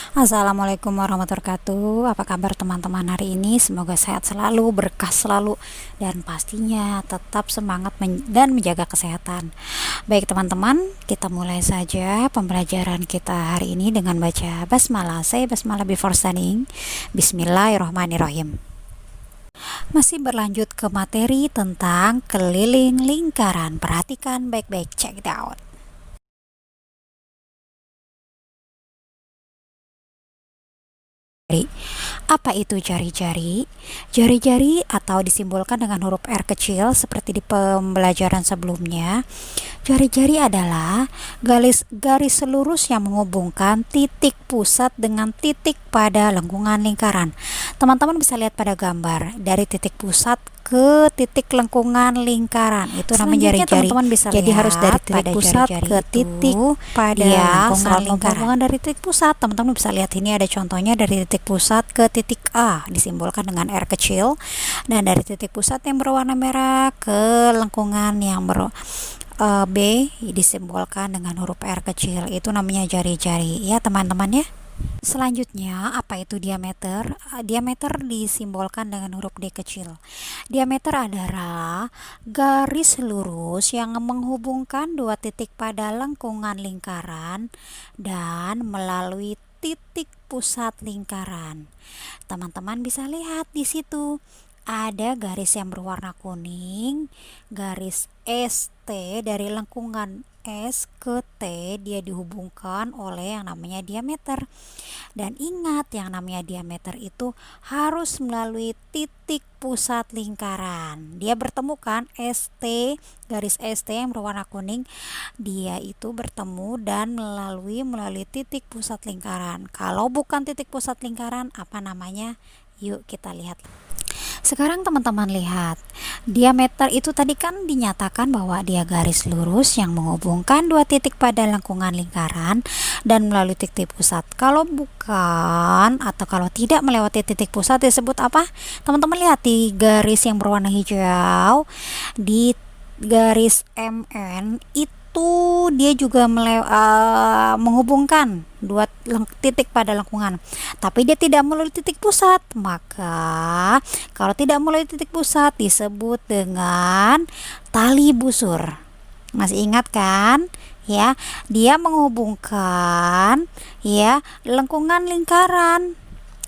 Assalamualaikum warahmatullahi wabarakatuh. Apa kabar teman-teman hari ini? Semoga sehat selalu, berkah selalu, dan pastinya tetap semangat dan menjaga kesehatan. Baik teman-teman, kita mulai saja pembelajaran kita hari ini dengan baca basmalah. Say basmalah before studying. Bismillahirrahmanirrahim. Masih berlanjut ke materi tentang keliling lingkaran. Perhatikan baik-baik, check it out. Apa itu jari-jari? Jari-jari atau disimbolkan dengan huruf R kecil seperti di pembelajaran sebelumnya. Jari-jari adalah garis lurus yang menghubungkan titik pusat dengan titik pada lengkungan lingkaran. Teman-teman bisa lihat pada gambar dari titik pusat ke titik lengkungan lingkaran, itu namanya jari-jari. Teman-teman bisa Jadi lihat harus dari titik pusat jari-jari ke titik pada lengkungan lingkaran. Dari titik pusat, teman-teman bisa lihat ini ada contohnya dari titik pusat ke titik A disimbolkan dengan R kecil, dan dari titik pusat yang berwarna merah ke lengkungan yang B disimbolkan dengan huruf R kecil, itu namanya jari-jari ya teman-teman ya. Selanjutnya, apa itu diameter? Diameter disimbolkan dengan huruf D kecil. Diameter adalah garis lurus yang menghubungkan dua titik pada lengkungan lingkaran dan melalui titik pusat lingkaran. Teman-teman bisa lihat di situ ada garis yang berwarna kuning, garis ST dari lengkungan S ke T, dia dihubungkan oleh yang namanya diameter. Dan ingat, yang namanya diameter itu harus melalui titik pusat lingkaran. Dia bertemu kan, ST, garis ST yang berwarna kuning, dia itu bertemu dan melalui titik pusat lingkaran. Kalau bukan titik pusat lingkaran, apa namanya? Yuk kita lihat. Sekarang teman-teman lihat, diameter itu tadi kan dinyatakan bahwa dia garis lurus yang menghubungkan dua titik pada lengkungan lingkaran dan melalui titik pusat. Kalau bukan atau kalau tidak melewati titik pusat disebut apa? Teman-teman lihat di garis yang berwarna hijau, di garis MN itu dia juga menghubungkan dua titik pada lengkungan, tapi dia tidak melalui titik pusat. Maka kalau tidak melalui titik pusat disebut dengan tali busur. Masih ingat kan? Ya, dia menghubungkan ya lengkungan lingkaran.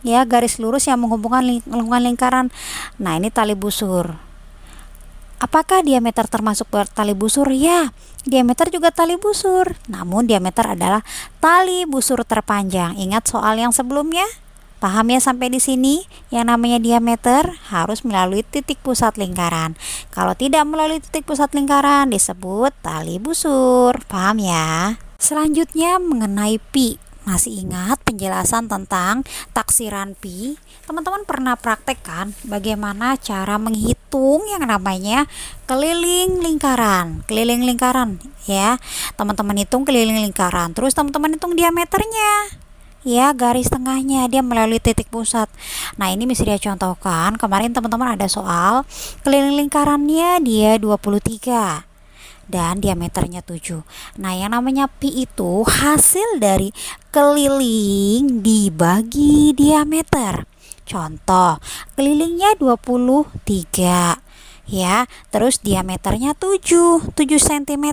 Ya, garis lurus yang menghubungkan lengkungan lingkaran. Nah, ini tali busur. Apakah diameter termasuk tali busur? Ya, diameter juga tali busur. Namun diameter adalah tali busur terpanjang. Ingat soal yang sebelumnya? Paham ya sampai di sini? Yang namanya diameter harus melalui titik pusat lingkaran. Kalau tidak melalui titik pusat lingkaran disebut tali busur. Paham ya? Selanjutnya mengenai pi. Masih ingat penjelasan tentang taksiran pi? Teman-teman pernah praktek kan bagaimana cara menghitung yang namanya keliling lingkaran. Keliling lingkaran ya. Teman-teman hitung keliling lingkaran, terus teman-teman hitung diameternya. Ya, garis tengahnya dia melalui titik pusat. Nah, ini bisa dia contohkan. Kemarin teman-teman ada soal keliling lingkarannya dia 23 dan diameternya 7. Nah, yang namanya pi itu hasil dari keliling dibagi diameter. Contoh, kelilingnya 23 ya, terus diameternya 7 cm.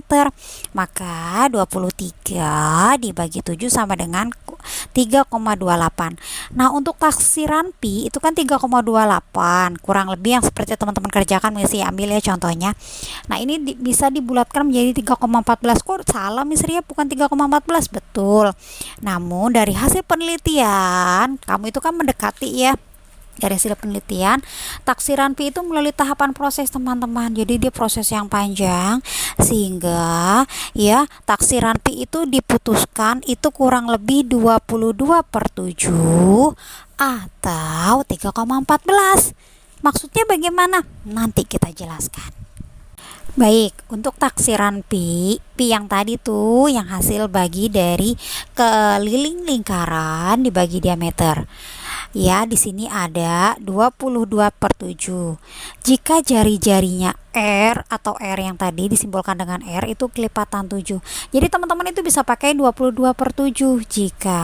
Maka 23 dibagi 7 sama dengan 3,28. Nah, untuk taksiran pi itu kan 3,28, kurang lebih yang seperti teman-teman kerjakan. Mesti ambil ya contohnya. Nah, ini bisa dibulatkan menjadi 3,14. Kok salah Miss Ria, bukan 3,14? Betul. Namun dari hasil penelitian, kamu itu kan mendekati ya. Dari hasil penelitian, taksiran pi itu melalui tahapan proses teman-teman. Jadi dia proses yang panjang sehingga ya taksiran pi itu diputuskan itu kurang lebih 22/7 atau 3,14. Maksudnya bagaimana? Nanti kita jelaskan. Baik, untuk taksiran pi yang tadi tuh yang hasil bagi dari keliling lingkaran dibagi diameter. Ya, di sini ada 22/7. Jika jari-jarinya R atau R yang tadi disimbolkan dengan R itu kelipatan 7. Jadi teman-teman itu bisa pakai 22/7 jika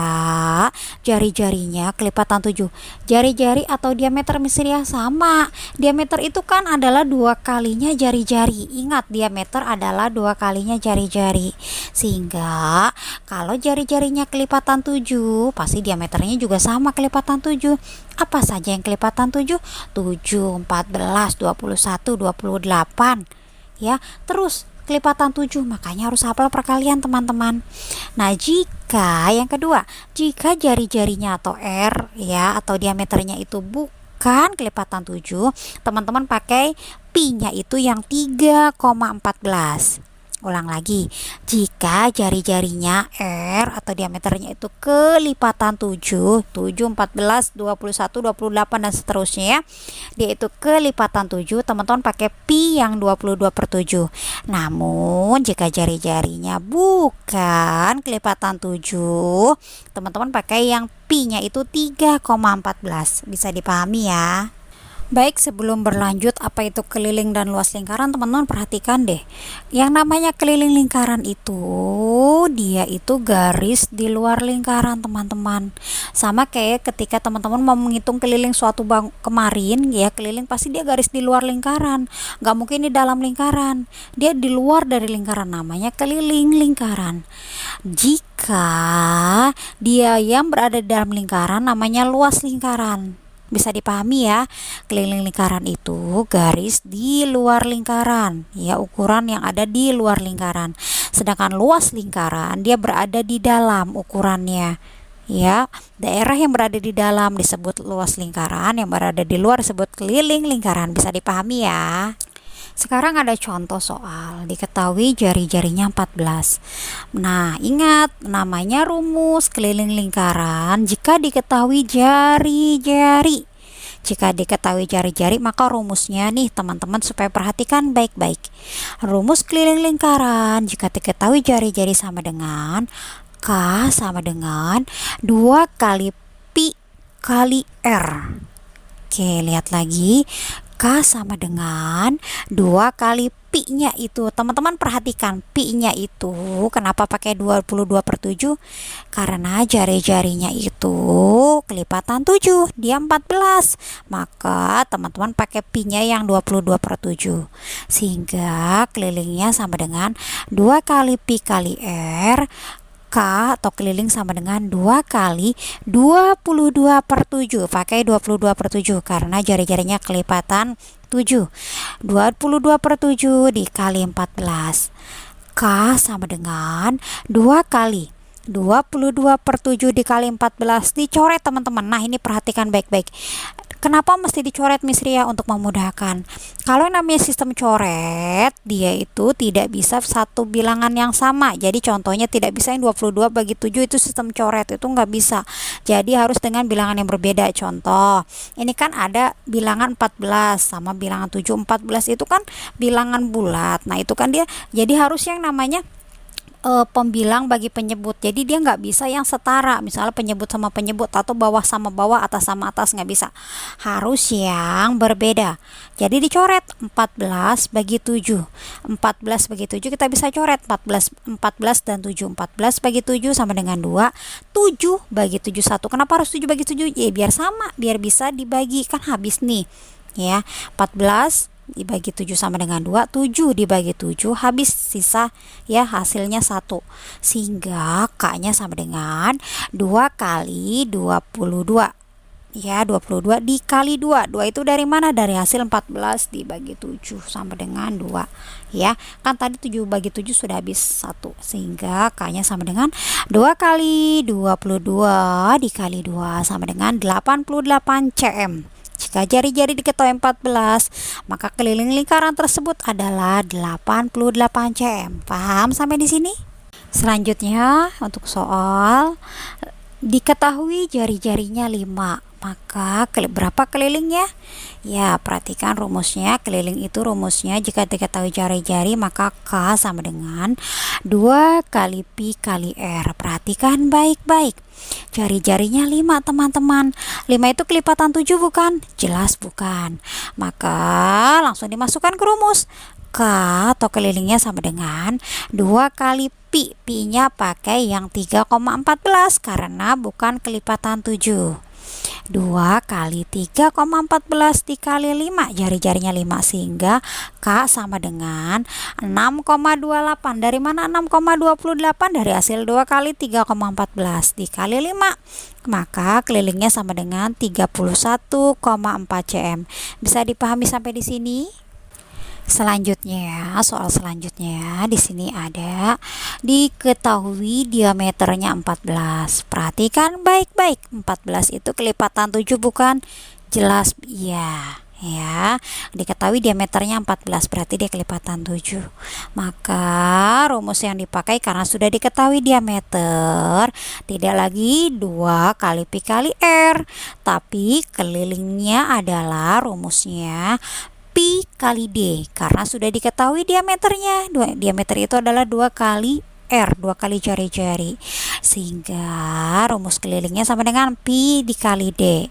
jari-jarinya kelipatan 7. Jari-jari atau diameter misalnya sama. Diameter itu kan adalah 2 kalinya jari-jari. Ingat, diameter adalah 2 kalinya jari-jari. Sehingga kalau jari-jarinya kelipatan 7, pasti diameternya juga sama kelipatan 7. Apa saja yang kelipatan 7? 7, 14, 21, 28. Ya, terus kelipatan 7, makanya harus hafal perkalian teman-teman. Nah, jika yang kedua, jika jari-jarinya atau R ya atau diameternya itu bukan kelipatan 7, teman-teman pakai pi-nya itu yang 3,14. Ulang lagi, jika jari-jarinya R atau diameternya itu kelipatan 7, 7, 14, 21, 28 dan seterusnya ya, dia itu kelipatan 7, teman-teman pakai pi yang 22/7. Namun jika jari-jarinya bukan kelipatan 7, teman-teman pakai yang pi-nya itu 3,14. Bisa dipahami ya? Baik, sebelum berlanjut apa itu keliling dan luas lingkaran, teman-teman perhatikan deh. Yang namanya keliling lingkaran itu dia itu garis di luar lingkaran, teman-teman. Sama kayak ketika teman-teman mau menghitung keliling suatu kemarin ya, keliling pasti dia garis di luar lingkaran. Gak mungkin di dalam lingkaran. Dia di luar dari lingkaran, namanya keliling lingkaran. Jika dia yang berada di dalam lingkaran namanya luas lingkaran. Bisa dipahami ya, keliling lingkaran itu garis di luar lingkaran ya, ukuran yang ada di luar lingkaran. Sedangkan luas lingkaran dia berada di dalam ukurannya ya. Daerah yang berada di dalam disebut luas lingkaran, yang berada di luar disebut keliling lingkaran. Bisa dipahami ya. Sekarang ada contoh soal, diketahui jari-jarinya 14. Nah, ingat namanya rumus keliling lingkaran jika diketahui jari-jari. Jika diketahui jari-jari, maka rumusnya nih teman-teman supaya perhatikan baik-baik. Rumus keliling lingkaran jika diketahui jari-jari sama dengan K sama dengan 2 kali pi kali R. Oke, lihat lagi. K sama dengan 2 kali pi-nya itu. Teman-teman perhatikan pi-nya itu kenapa pakai 22/7? Karena jari-jarinya itu kelipatan 7, dia 14. Maka teman-teman pakai pi-nya yang 22/7. Sehingga kelilingnya sama dengan 2 kali pi kali R. K atau keliling sama dengan 2 kali 22/7. Pakai 22/7 karena jari-jarinya kelipatan 7. 22/7 dikali 14. K sama dengan 2 kali 22/7 dikali 14. Dicoret teman-teman. Nah, ini perhatikan baik-baik. Kenapa mesti dicoret Miss Ria? Untuk memudahkan. Kalau yang namanya sistem coret, dia itu tidak bisa satu bilangan yang sama. Jadi contohnya tidak bisa yang 22/7 itu sistem coret, itu nggak bisa. Jadi harus dengan bilangan yang berbeda. Contoh, ini kan ada bilangan 14 sama bilangan 7. 14 itu kan bilangan bulat. Nah, itu kan dia jadi harus yang namanya pembilang bagi penyebut. Jadi dia nggak bisa yang setara, misalnya penyebut sama penyebut atau bawah sama bawah, atas sama atas, nggak bisa. Harus yang berbeda. Jadi dicoret 14/7. 14/7 kita bisa coret 14 dan 7. 14 bagi 7 sama dengan 2. 7/7 1. Kenapa harus 7/7? Ya biar sama, biar bisa dibagi, kan habis nih. Ya, 14 dibagi 7 sama dengan 2, 7 dibagi 7 habis, sisa ya hasilnya 1. Sehingga K-nya sama dengan 2 kali 22. Ya, 22 dikali 2. 2 itu dari mana? Dari hasil 14 dibagi 7 sama dengan 2. Ya, kan tadi 7/7 sudah habis 1. Sehingga K-nya sama dengan 2 kali 22 dikali 2 sama dengan 88 cm. Jika jari-jari diketahui 14, maka keliling lingkaran tersebut adalah 88 cm. Paham sampai di sini? Selanjutnya untuk soal diketahui jari-jarinya 5, Maka berapa kelilingnya? Ya, perhatikan rumusnya. Keliling itu rumusnya jika diketahui jari-jari maka K sama dengan 2 kali Pi kali R. Perhatikan baik-baik. Jari-jarinya 5 teman-teman. 5 itu kelipatan 7 bukan? Jelas bukan. Maka langsung dimasukkan ke rumus. K atau kelilingnya sama dengan 2 kali Pi. Pi-nya pakai yang 3,14 karena bukan kelipatan 7. 2 kali 3,14 dikali 5, jari-jarinya 5 sehingga K sama dengan 6,28. Dari mana 6,28? Dari hasil 2 kali 3,14 dikali 5. Maka kelilingnya sama dengan 31,4 cm. Bisa dipahami sampai di sini? Selanjutnya ya, soal selanjutnya ya. Di sini ada diketahui diameternya 14. Perhatikan baik-baik. 14 itu kelipatan 7 bukan? Jelas iya. Ya, diketahui diameternya 14 berarti dia kelipatan 7. Maka rumus yang dipakai karena sudah diketahui diameter, tidak lagi 2 kali Pi kali R, tapi kelilingnya adalah rumusnya Pi kali D karena sudah diketahui diameternya. Diameter itu adalah 2 kali R, 2 kali jari-jari. Sehingga rumus kelilingnya sama dengan Pi dikali D.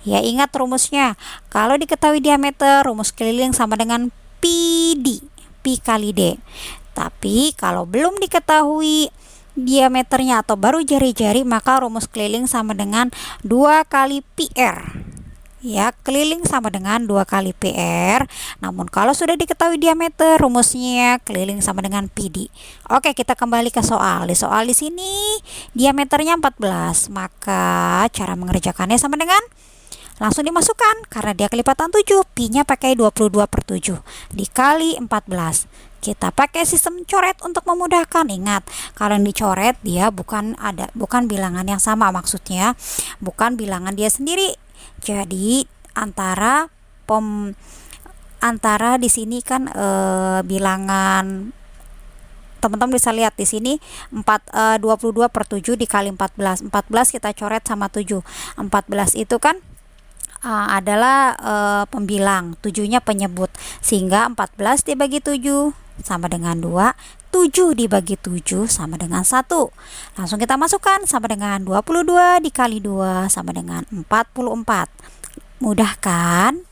Ya, ingat rumusnya. Kalau diketahui diameter, rumus keliling sama dengan Pi D, Pi kali D. Tapi kalau belum diketahui diameternya atau baru jari-jari, maka rumus keliling sama dengan 2 kali Pi R. Ya, keliling sama dengan 2 kali PR. Namun kalau sudah diketahui diameter, rumusnya keliling sama dengan PD. Oke, kita kembali ke soal. Di soal di sini diameternya 14. Maka cara mengerjakannya sama dengan langsung dimasukkan karena dia kelipatan 7. Pi-nya pakai 22/7 dikali 14. Kita pakai sistem coret untuk memudahkan. Ingat, kalau yang dicoret dia bukan bilangan yang sama, maksudnya bukan bilangan dia sendiri. Jadi antara di sini kan bilangan teman-teman bisa lihat di sini 22/7 dikali 14. 14 kita coret sama 7. 14 itu kan adalah pembilang, 7-nya penyebut, sehingga 14 dibagi 7 sama dengan 2, 7 dibagi 7 sama dengan 1. Langsung kita masukkan sama dengan 22 dikali 2 sama dengan 44. Mudah kan?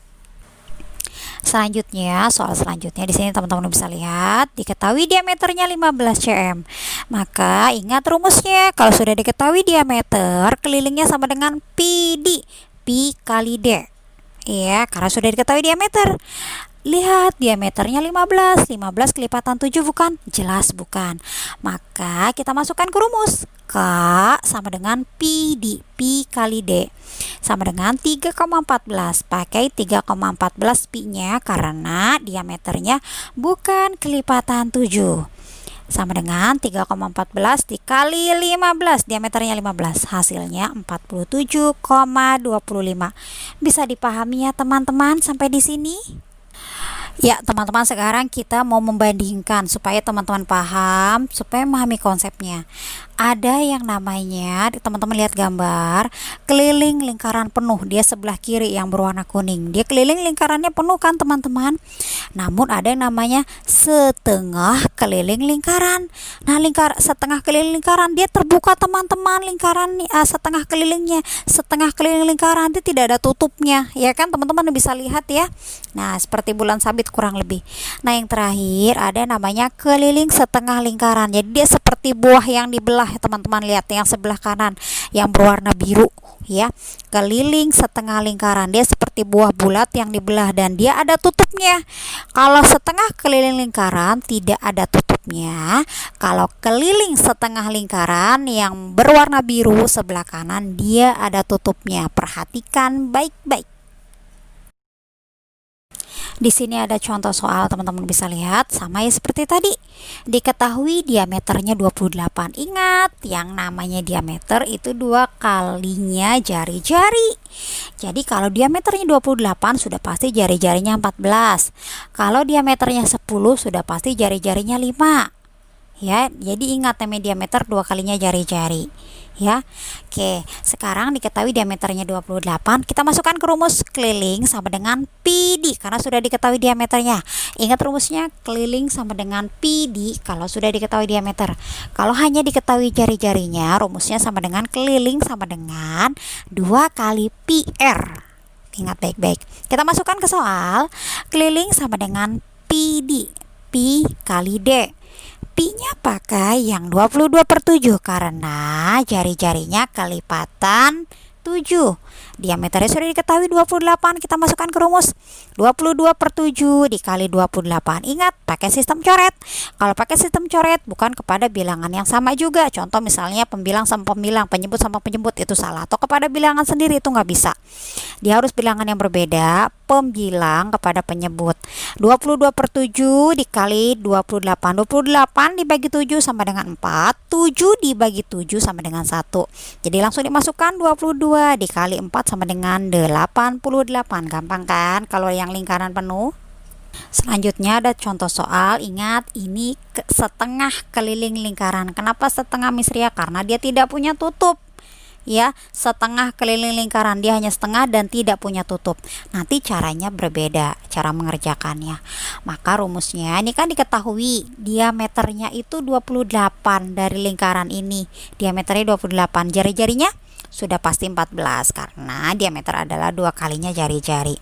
Selanjutnya, soal selanjutnya di sini teman-teman bisa lihat diketahui diameternya 15 cm. Maka ingat rumusnya, kalau sudah diketahui diameter, kelilingnya sama dengan Pi D, Pi kali D. Ya, karena sudah diketahui diameter. Lihat diameternya 15 kelipatan 7 bukan? Jelas bukan. Maka kita masukkan ke rumus. K sama dengan Pi D, Pi kali D sama dengan 3,14. Pakai 3,14 Pi-nya karena diameternya bukan kelipatan 7. Sama dengan 3,14 dikali 15, diameternya 15, hasilnya 47,25. Bisa dipahami ya teman-teman sampai di sini? Ya teman-teman, sekarang kita mau membandingkan supaya teman-teman paham, supaya memahami konsepnya. Ada yang namanya, teman-teman lihat gambar keliling lingkaran penuh, dia sebelah kiri yang berwarna kuning, dia keliling lingkarannya penuh kan teman-teman. Namun ada yang namanya setengah keliling lingkaran. Nah, setengah keliling lingkaran dia terbuka teman-teman, lingkaran setengah kelilingnya, setengah keliling lingkaran dia tidak ada tutupnya, ya kan teman-teman bisa lihat ya. Nah, seperti bulan sabit kurang lebih. Nah, yang terakhir ada namanya keliling setengah lingkaran. Jadi dia seperti buah yang dibelah, teman-teman lihat yang sebelah kanan yang berwarna biru ya. Keliling setengah lingkaran, dia seperti buah bulat yang dibelah dan dia ada tutupnya. Kalau setengah keliling lingkaran tidak ada tutupnya. Kalau keliling setengah lingkaran yang berwarna biru sebelah kanan dia ada tutupnya. Perhatikan baik-baik. Di sini ada contoh soal, teman-teman bisa lihat sama ya seperti tadi. Diketahui diameternya 28. Ingat, yang namanya diameter itu 2 kalinya jari-jari. Jadi kalau diameternya 28 sudah pasti jari-jarinya 14. Kalau diameternya 10 sudah pasti jari-jarinya 5. Ya, jadi ingat namanya diameter 2 kalinya jari-jari. ya. Oke, sekarang diketahui diameternya 28, kita masukkan ke rumus keliling sama dengan pi d karena sudah diketahui diameternya. Ingat rumusnya, keliling sama dengan pi d kalau sudah diketahui diameter. Kalau hanya diketahui jari-jarinya, rumusnya sama dengan keliling sama dengan 2 kali pi r. Ingat baik-baik. Kita masukkan ke soal. Keliling sama dengan pi d, pi kali d. Pi-nya pakai yang 22/7 karena jari-jarinya kelipatan 7. Diameternya sudah diketahui 28, kita masukkan ke rumus. 22/7 dikali 28. Ingat, pakai sistem coret. Kalau pakai sistem coret bukan kepada bilangan yang sama juga. Contoh misalnya pembilang sama pembilang, penyebut sama penyebut, itu salah. Atau kepada bilangan sendiri, itu nggak bisa. Dia harus bilangan yang berbeda, pembilang kepada penyebut. 22/7 dikali 28. 28 dibagi 7 sama dengan 4. 7 dibagi 7 sama dengan 1. Jadi langsung dimasukkan 22 dikali 4 sama dengan 88. Gampang kan kalau yang lingkaran penuh? Selanjutnya ada contoh soal. Ingat, ini setengah keliling lingkaran. Kenapa setengah Miss Ria? Karena dia tidak punya tutup. Ya, setengah keliling lingkaran, dia hanya setengah dan tidak punya tutup. Nanti caranya berbeda, cara mengerjakannya. Maka rumusnya ini kan diketahui diameternya itu 28 dari lingkaran ini. Diameternya 28, jari-jarinya sudah pasti 14 karena diameter adalah 2 kalinya jari-jari.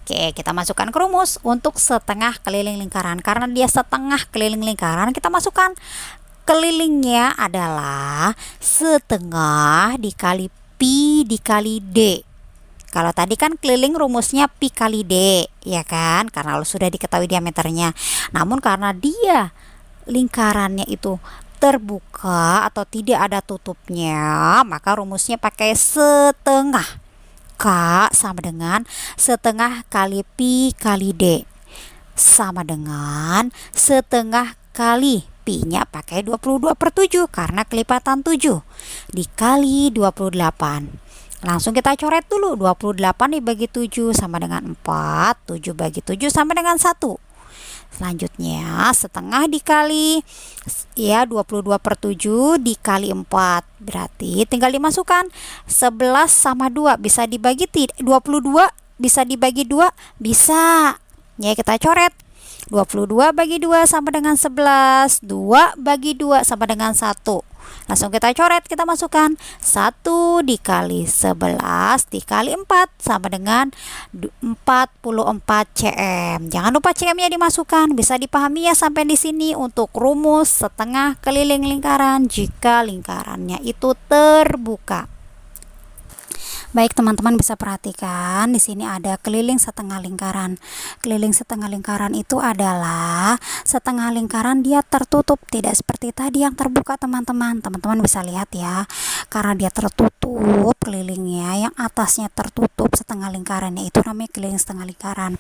Oke, kita masukkan ke rumus untuk setengah keliling lingkaran. Karena dia setengah keliling lingkaran, kita masukkan kelilingnya adalah setengah dikali pi dikali d. Kalau tadi kan keliling rumusnya pi kali d, ya kan? Karena sudah diketahui diameternya. Namun karena dia lingkarannya itu terbuka atau tidak ada tutupnya, maka rumusnya pakai setengah. K sama dengan setengah kali pi kali d sama dengan setengah kali pi-nya pakai 22/7 karena kelipatan 7 dikali 28. Langsung kita coret dulu. 28 dibagi 7 sama dengan 4. 7 bagi 7 sama dengan 1. Selanjutnya setengah dikali 22/7 dikali 4. Berarti tinggal dimasukkan 11 sama 2 bisa dibagi 22 bisa dibagi 2 bisa. Ya, kita coret. 22 bagi 2 sama dengan 11. 2 bagi 2 sama dengan 1. Langsung kita coret, kita masukkan 1 dikali 11 dikali 4 sama dengan 44 cm. Jangan lupa cm-nya dimasukkan. Bisa dipahami ya sampai di sini untuk rumus setengah keliling lingkaran jika lingkarannya itu terbuka. Baik, teman-teman bisa perhatikan di sini ada keliling setengah lingkaran. Keliling setengah lingkaran itu adalah setengah lingkaran dia tertutup, tidak seperti tadi yang terbuka, teman-teman. Teman-teman bisa lihat ya. Karena dia tertutup kelilingnya, yang atasnya tertutup setengah lingkarannya itu namanya keliling setengah lingkaran.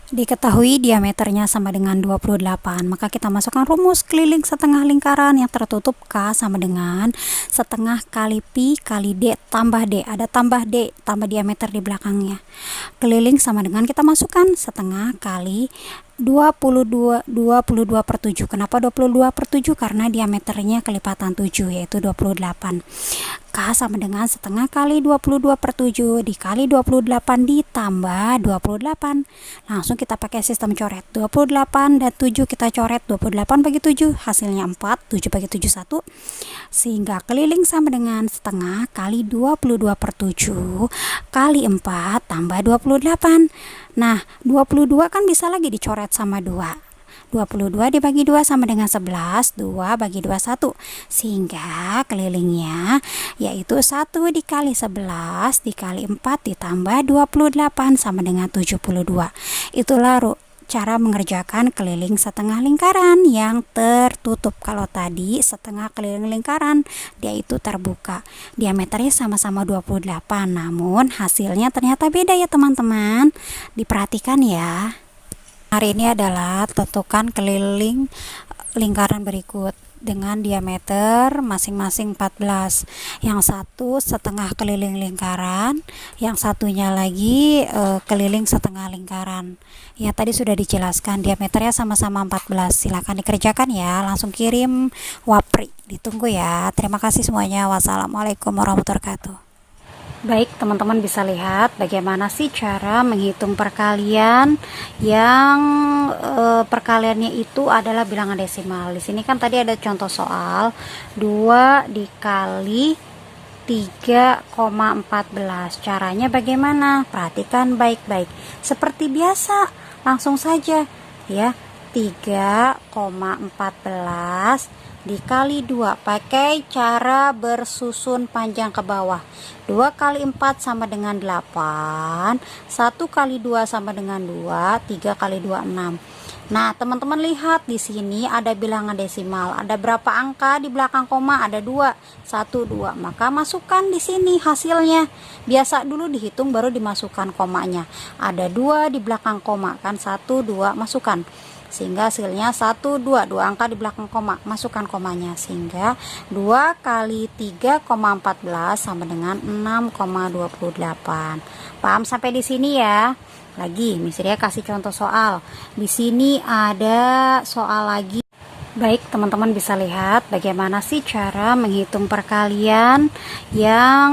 Diketahui diameternya sama dengan 28, maka kita masukkan rumus keliling setengah lingkaran yang tertutup K sama dengan setengah kali pi kali d tambah d. Ada tambah d, tambah diameter di belakangnya. Keliling sama dengan kita masukkan setengah kali 22/7. Kenapa 22/7? Karena diameternya kelipatan 7 yaitu 28. K sama dengan setengah kali 22/7 dikali 28 ditambah 28. Langsung kita pakai sistem coret. 28 dan 7 kita coret. 28 bagi 7 hasilnya 4. 7 bagi 7 1. Sehingga keliling sama dengan setengah kali 22/7 kali 4 tambah 28. Nah, 22 kan bisa lagi dicoret sama 2. 22 dibagi 2 sama dengan 11. 2 bagi 2 1. Sehingga kelilingnya yaitu 1 dikali 11 dikali 4 ditambah 28 sama dengan 72. Itulah cara mengerjakan keliling setengah lingkaran yang tertutup. Kalau tadi setengah keliling lingkaran dia itu terbuka. Diameternya sama-sama 28, namun hasilnya ternyata beda ya teman-teman. Diperhatikan ya. Hari ini adalah tentukan keliling lingkaran berikut. dengan diameter masing-masing 14. Yang satu setengah keliling lingkaran, yang satunya lagi keliling setengah lingkaran. Ya, tadi sudah dijelaskan diameternya sama-sama 14. Silakan dikerjakan ya, langsung kirim wapri. Ditunggu ya. Terima kasih semuanya. Wassalamualaikum warahmatullahi wabarakatuh. Baik, teman-teman bisa lihat bagaimana sih cara menghitung perkalian yang perkaliannya itu adalah bilangan desimal. Di sini kan tadi ada contoh soal 2 dikali 3,14. Caranya bagaimana? Perhatikan baik-baik. Seperti biasa, langsung saja ya. 3,14 dikali 2 pakai cara bersusun panjang ke bawah. 2 kali 4 sama dengan 8, 1 kali 2 sama dengan 2, 3 kali 2 6. Nah, teman-teman lihat di sini ada bilangan desimal. Ada berapa angka di belakang koma? Ada 2. 1 2. Maka masukkan di sini hasilnya. Biasa dulu dihitung baru dimasukkan komanya. Ada 2 di belakang koma kan, 1 2 masukkan. Sehingga hasilnya 1 2, 2 angka di belakang koma, masukkan komanya. Sehingga 2 kali 3,14 sama dengan 6,28. Paham sampai di sini ya? Lagi, misalnya kasih contoh soal. Di sini ada soal lagi. Baik, teman-teman bisa lihat bagaimana sih cara menghitung perkalian yang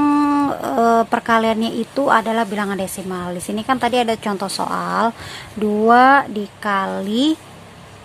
perkaliannya itu adalah bilangan desimal. Di sini kan tadi ada contoh soal 2 dikali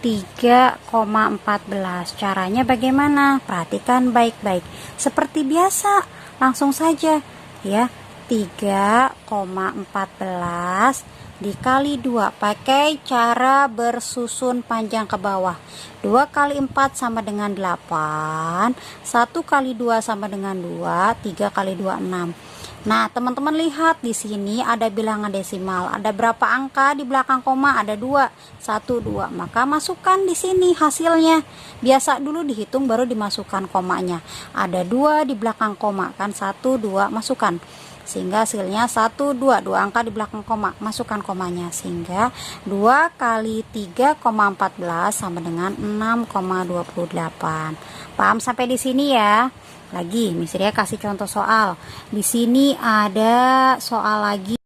3,14. Caranya bagaimana? Perhatikan baik-baik. Seperti biasa, langsung saja ya. 3,14 dikali 2 pakai cara bersusun panjang ke bawah. 2 kali 4 sama dengan 8, 1 kali 2 sama dengan 2, 3 kali 2 6. Nah, teman-teman lihat di sini ada bilangan desimal. Ada berapa angka di belakang koma? Ada 2. 1 2. Maka masukkan di sini hasilnya. Biasa dulu dihitung baru dimasukkan komanya. Ada 2 di belakang koma kan, 1 2 masukkan. Sehingga hasilnya 1 2, 2 angka di belakang koma, masukkan komanya. Sehingga 2 kali 3,14 sama dengan 6,28. Paham sampai di sini ya? Lagi, misalnya kasih contoh soal. Di sini ada soal lagi.